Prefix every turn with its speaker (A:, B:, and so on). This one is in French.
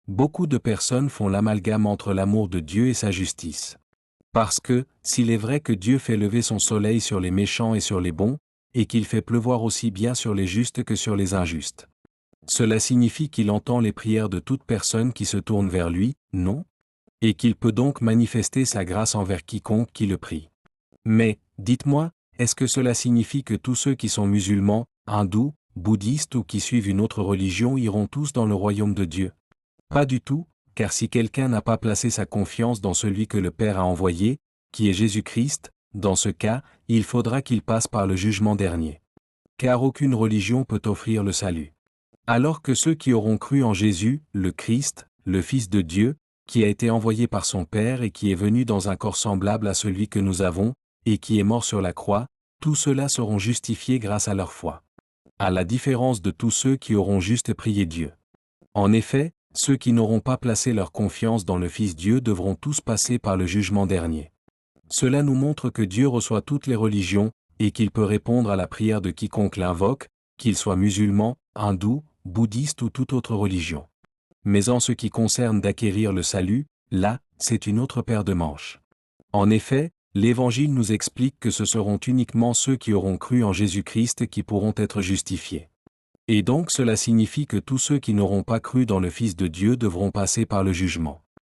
A: Beaucoup de personnes font l'amalgame entre l'amour de Dieu et sa justice. Parce que, s'il est vrai que Dieu fait lever son soleil sur les méchants et sur les bons, et qu'il fait pleuvoir aussi bien sur les justes que sur les injustes. Cela signifie qu'il entend les prières de toute personne qui se tourne vers lui, non? Et qu'il peut donc manifester sa grâce envers quiconque qui le prie. Mais, dites-moi, est-ce que cela signifie que tous ceux qui sont musulmans, hindous, bouddhistes ou qui suivent une autre religion iront tous dans le royaume de Dieu? Pas du tout, car si quelqu'un n'a pas placé sa confiance dans celui que le Père a envoyé, qui est Jésus-Christ, dans ce cas, il faudra qu'il passe par le jugement dernier. Car aucune religion peut offrir le salut. Alors que ceux qui auront cru en Jésus, le Christ, le Fils de Dieu, qui a été envoyé par son Père et qui est venu dans un corps semblable à celui que nous avons, et qui est mort sur la croix, tous ceux-là seront justifiés grâce à leur foi. À la différence de tous ceux qui auront juste prié Dieu. En effet, ceux qui n'auront pas placé leur confiance dans le Fils Dieu devront tous passer par le jugement dernier. Cela nous montre que Dieu reçoit toutes les religions, et qu'il peut répondre à la prière de quiconque l'invoque, qu'il soit musulman, hindou, bouddhiste ou toute autre religion. Mais en ce qui concerne d'acquérir le salut, là, c'est une autre paire de manches. En effet, l'Évangile nous explique que ce seront uniquement ceux qui auront cru en Jésus-Christ qui pourront être justifiés. Et donc cela signifie que tous ceux qui n'auront pas cru dans le Fils de Dieu devront passer par le jugement.